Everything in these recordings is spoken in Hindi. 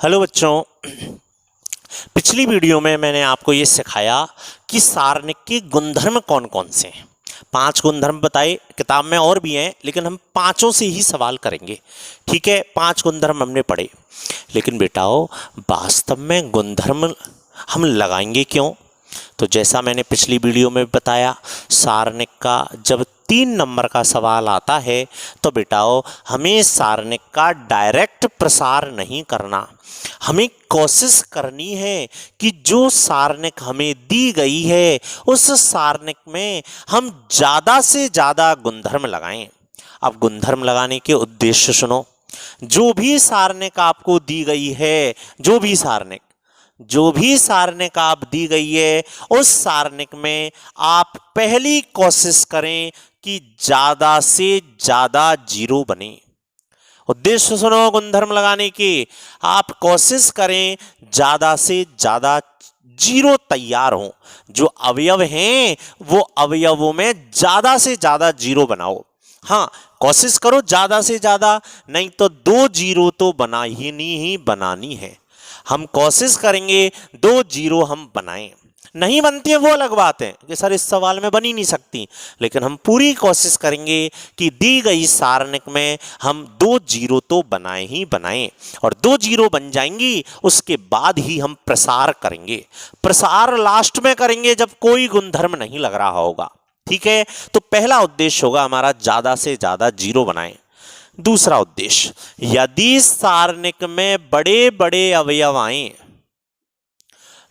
हेलो बच्चों, पिछली वीडियो में मैंने आपको ये सिखाया कि सारणिक के गुणधर्म कौन कौन से हैं। 5 गुणधर्म बताए, किताब में और भी हैं लेकिन हम पांचों से ही सवाल करेंगे। ठीक है, 5 गुणधर्म हमने पढ़े, लेकिन बेटाओ वास्तव में गुणधर्म हम लगाएंगे क्यों? तो जैसा मैंने पिछली वीडियो में बताया, सारणिक का जब 3 नंबर का सवाल आता है तो बेटाओ हमें सारणिक का डायरेक्ट प्रसार नहीं करना, हमें कोशिश करनी है कि जो सारणिक हमें दी गई है उस सारणिक में हम ज़्यादा से ज़्यादा गुणधर्म लगाएं। अब गुणधर्म लगाने के उद्देश्य सुनो। जो भी सारणिक आपको दी गई है, जो भी सारणिक आप दी गई है, उस सारणिक में आप पहली कोशिश करें कि ज़्यादा से ज़्यादा जीरो बने। उद्देश्य सुनो गुणधर्म लगाने की, आप कोशिश करें ज़्यादा से ज़्यादा जीरो तैयार हों। जो अवयव हैं वो अवयवों में ज़्यादा से ज़्यादा जीरो बनाओ। हाँ, कोशिश करो ज़्यादा से ज़्यादा, नहीं तो 2 जीरो तो बनानी है। हम कोशिश करेंगे 2 जीरो हम बनाएं। नहीं बनती है वो अलग बात है कि सर इस सवाल में बन ही नहीं सकती, लेकिन हम पूरी कोशिश करेंगे कि दी गई सारणिक में हम 2 जीरो तो बनाए ही बनाएं। और 2 जीरो बन जाएंगी उसके बाद ही हम प्रसार करेंगे। प्रसार लास्ट में करेंगे जब कोई गुणधर्म नहीं लग रहा होगा। ठीक है, तो पहला उद्देश्य होगा हमारा ज़्यादा से ज़्यादा जीरो बनाएं। दूसरा उद्देश्य, यदि सारणिक में बड़े बड़े अवयव आए,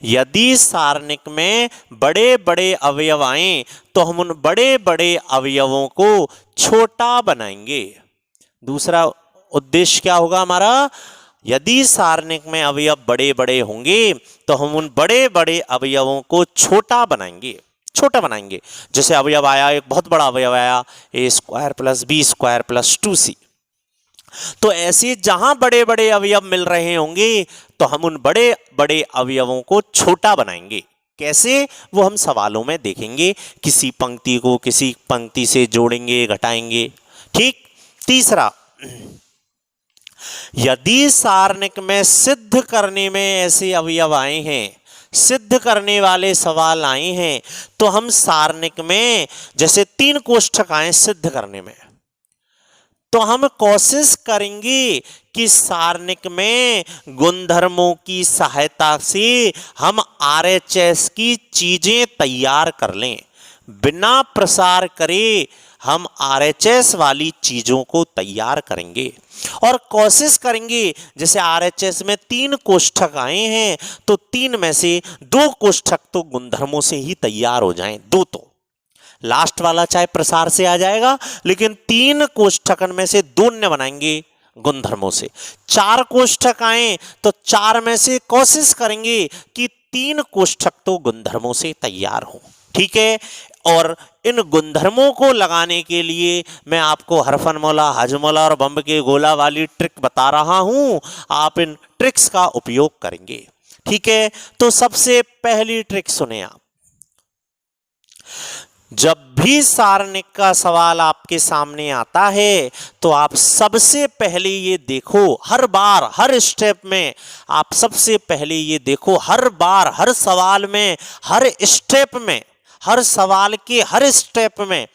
यदि सारणिक में बड़े बड़े अवयव आए तो हम उन बड़े बड़े अवयवों को छोटा बनाएंगे। दूसरा उद्देश्य क्या होगा हमारा? यदि सारणिक में अवयव बड़े बड़े होंगे तो हम उन बड़े बड़े अवयवों को छोटा बनाएंगे। जैसे अवयव आया, एक बहुत बड़ा अवयव आया a² + b² + 2c, तो ऐसे जहां बड़े बड़े अवयव मिल रहे होंगे तो हम उन बड़े बड़े अवयवों को छोटा बनाएंगे। कैसे, वो हम सवालों में देखेंगे। किसी पंक्ति को किसी पंक्ति से जोड़ेंगे, घटाएंगे। ठीक। तीसरा, यदि सारणिक में सिद्ध करने में ऐसे अवयव आए हैं, सिद्ध करने वाले सवाल आए हैं, तो हम सारणिक में जैसे 3 कोष्ठक आए सिद्ध करने में, तो हम कोशिश करेंगे कि सारणिक में गुणधर्मों की सहायता से हम आरएचएस की चीजें तैयार कर लें। बिना प्रसार करे हम आरएचएस वाली चीजों को तैयार करेंगे। और कोशिश करेंगे जैसे आरएचएस में 3 कोष्ठक आए हैं तो 3 में से 2 कोष्ठक तो गुणधर्मों से ही तैयार हो जाएं। 2 तो लास्ट वाला चाहे प्रसार से आ जाएगा, लेकिन 3 कोष्ठकन में से 2 न बनाएंगे गुणधर्मों से। 4 कोष्ठक आए तो 4 में से कोशिश करेंगे कि 3 कोष्ठक तो गुणधर्मों से तैयार हो। ठीक है, और इन गुणधर्मों को लगाने के लिए मैं आपको हरफनमौला, हजमौला और बम्ब के गोला वाली ट्रिक बता रहा हूं। आप इन ट्रिक्स का उपयोग करेंगे। ठीक है, तो सबसे पहली ट्रिक सुने आप। जब भी सारणिक का सवाल आपके सामने आता है तो आप सबसे पहले ये देखो, हर बार हर स्टेप में आप सबसे पहले ये देखो, हर बार हर सवाल में, हर स्टेप में, हर सवाल के हर स्टेप में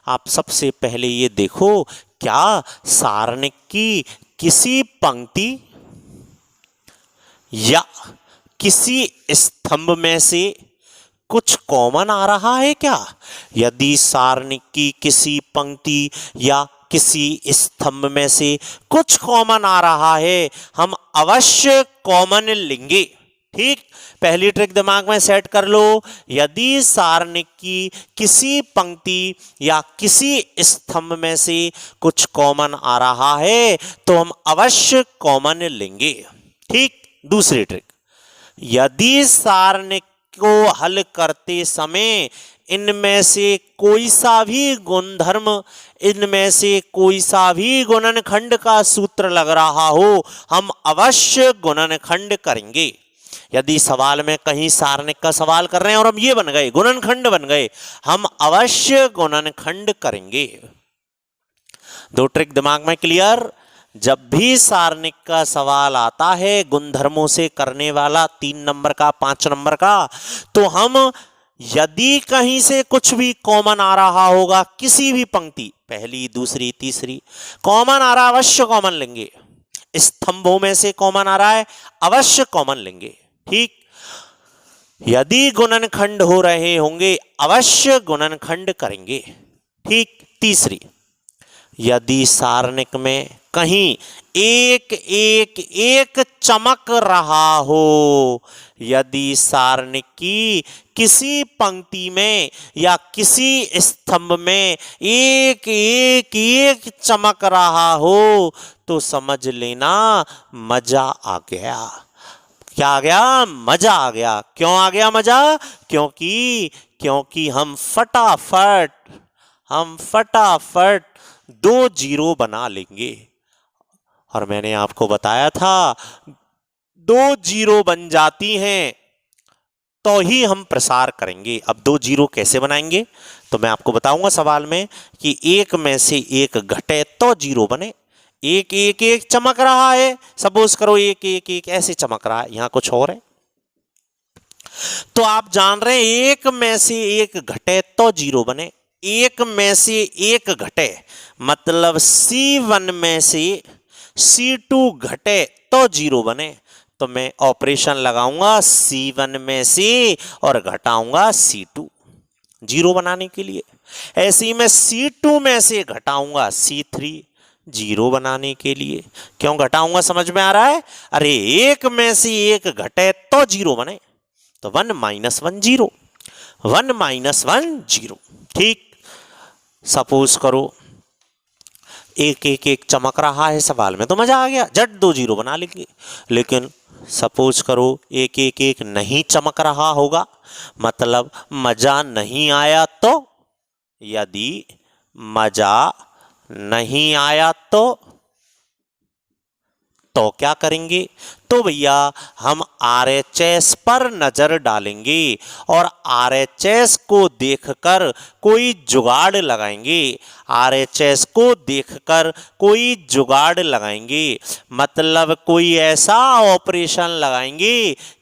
आप सबसे पहले ये देखो, क्या सारणिक की किसी पंक्ति या किसी स्तंभ में से कुछ कॉमन आ रहा है क्या? यदि सारणिक की किसी पंक्ति या किसी स्तंभ में से कुछ कॉमन आ रहा है, हम अवश्य कॉमन लेंगे। ठीक, पहली ट्रिक दिमाग में सेट कर लो। यदि सारणिक की किसी पंक्ति या किसी स्तंभ में से कुछ कॉमन आ रहा है तो हम अवश्य कॉमन लेंगे। ठीक। दूसरी ट्रिक, यदि सारणिक को हल करते समय इनमें से कोई सा भी गुणधर्म, इनमें से कोई सा भी गुणनखंड का सूत्र लग रहा हो, हम अवश्य गुणनखंड करेंगे। यदि सवाल में कहीं सारणिक का सवाल कर रहे हैं और हम ये बन गए, गुणनखंड बन गए, हम अवश्य गुणनखंड करेंगे। 2 ट्रिक दिमाग में क्लियर। जब भी सारणिक का सवाल आता है गुणधर्मों से करने वाला 3 नंबर का 5 नंबर का, तो हम यदि कहीं से कुछ भी कॉमन आ रहा होगा, किसी भी पंक्ति पहली दूसरी तीसरी कॉमन आ रहा, अवश्य कॉमन लेंगे। स्तंभों में से कॉमन आ रहा है, अवश्य कॉमन लेंगे। ठीक, यदि गुणनखंड हो रहे होंगे अवश्य गुणनखंड करेंगे। ठीक, तीसरी, यदि सारणिक में कहीं एक एक एक चमक रहा हो, यदि सारणिक की किसी पंक्ति में या किसी स्तंभ में एक एक एक चमक रहा हो, तो समझ लेना मजा आ गया। क्या आ गया? मजा आ गया। क्यों आ गया मजा? क्योंकि हम फटाफट 2 जीरो बना लेंगे। और मैंने आपको बताया था 2 जीरो बन जाती हैं तो ही हम प्रसार करेंगे। अब 2 जीरो कैसे बनाएंगे तो मैं आपको बताऊंगा सवाल में कि एक में से एक घटे तो जीरो बने। एक एक एक चमक रहा है, सपोज करो एक एक एक ऐसे चमक रहा है, यहां कुछ और है, तो आप जान रहे हैं एक में से एक घटे तो जीरो बने। एक में से एक घटे मतलब C1 में से C2 घटे तो जीरो बने। तो मैं ऑपरेशन लगाऊंगा C1 में से और घटाऊंगा C2 जीरो बनाने के लिए। ऐसे ही मैं C2 में से घटाऊंगा C3 जीरो बनाने के लिए। क्यों घटाऊंगा समझ में आ रहा है? अरे एक में से एक घटे तो जीरो बने, तो 1 - 1 जीरो, 1 - 1 जीरो। ठीक, सपोज करो एक एक एक चमक रहा है सवाल में तो मजा आ गया, झट 2 जीरो बना लेंगे। लेकिन सपोज करो एक एक एक नहीं चमक रहा होगा, मतलब मजा नहीं आया, तो यदि मजा नहीं आया तो क्या करेंगे? तो भैया हम RHS पर नजर डालेंगे और RHS को देखकर कोई जुगाड़ लगाएंगे। RHS को देखकर कोई जुगाड़ लगाएंगे मतलब कोई ऐसा ऑपरेशन लगाएंगे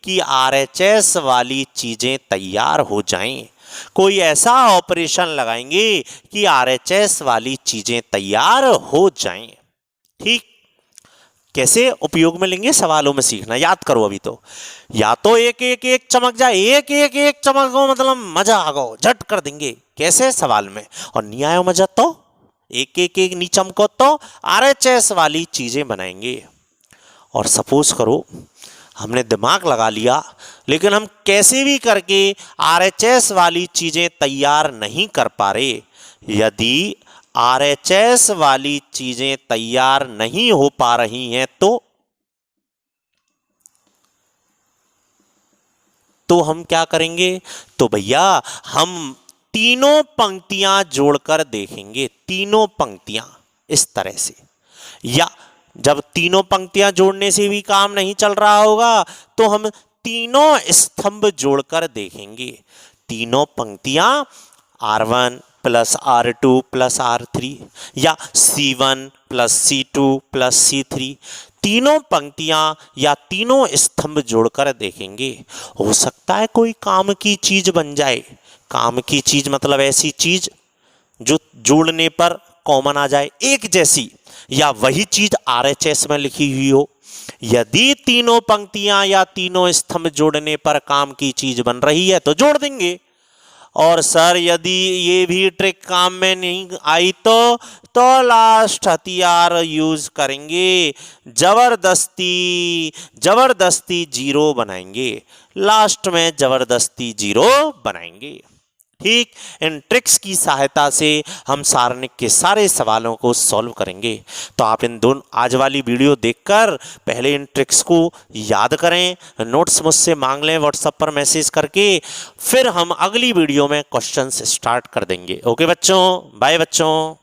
कि RHS वाली चीजें तैयार हो जाएं। कोई ऐसा ऑपरेशन लगाएंगे कि RHS वाली चीजें तैयार हो जाएं। ठीक, कैसे उपयोग में लेंगे सवालों में सीखना, याद करो अभी तो। या तो एक एक एक चमक जाए, एक एक एक चमक गो मतलब मजा आ गो, झट कर देंगे कैसे सवाल में। और नहीं आयो मजा तो एक एक एक नी चमको तो RHS वाली चीजें बनाएंगे। और सपोज करो हमने दिमाग लगा लिया लेकिन हम कैसे भी करके RHS वाली चीजें तैयार नहीं कर पा रहे। यदि RHS वाली चीजें तैयार नहीं हो पा रही हैं तो हम क्या करेंगे? तो भैया हम तीनों पंक्तियां जोड़कर देखेंगे, तीनों पंक्तियां इस तरह से। या जब तीनों पंक्तियां जोड़ने से भी काम नहीं चल रहा होगा तो हम तीनों स्तंभ जोड़कर देखेंगे। तीनों पंक्तियां R1 + R2 + R3 या C1 + C2 + C3, तीनों पंक्तियां या तीनों स्तंभ जोड़कर देखेंगे। हो सकता है कोई काम की चीज बन जाए। काम की चीज मतलब ऐसी चीज जो जोड़ने पर कॉमन आ जाए, एक जैसी, या वही चीज RHS में लिखी हुई हो। यदि तीनों पंक्तियां या तीनों स्तंभ जोड़ने पर काम की चीज बन रही है तो जोड़ देंगे। और सर यदि ये भी ट्रिक काम में नहीं आई तो लास्ट हथियार यूज करेंगे, जबरदस्ती जीरो बनाएंगे। लास्ट में जबरदस्ती जीरो बनाएंगे। ठीक, इन ट्रिक्स की सहायता से हम सारणिक के सारे सवालों को सॉल्व करेंगे। तो आप इन दोनों आज वाली वीडियो देखकर पहले इन ट्रिक्स को याद करें, नोट्स मुझसे मांग लें व्हाट्सएप पर मैसेज करके, फिर हम अगली वीडियो में क्वेश्चंस स्टार्ट कर देंगे। ओके बच्चों, बाय बच्चों।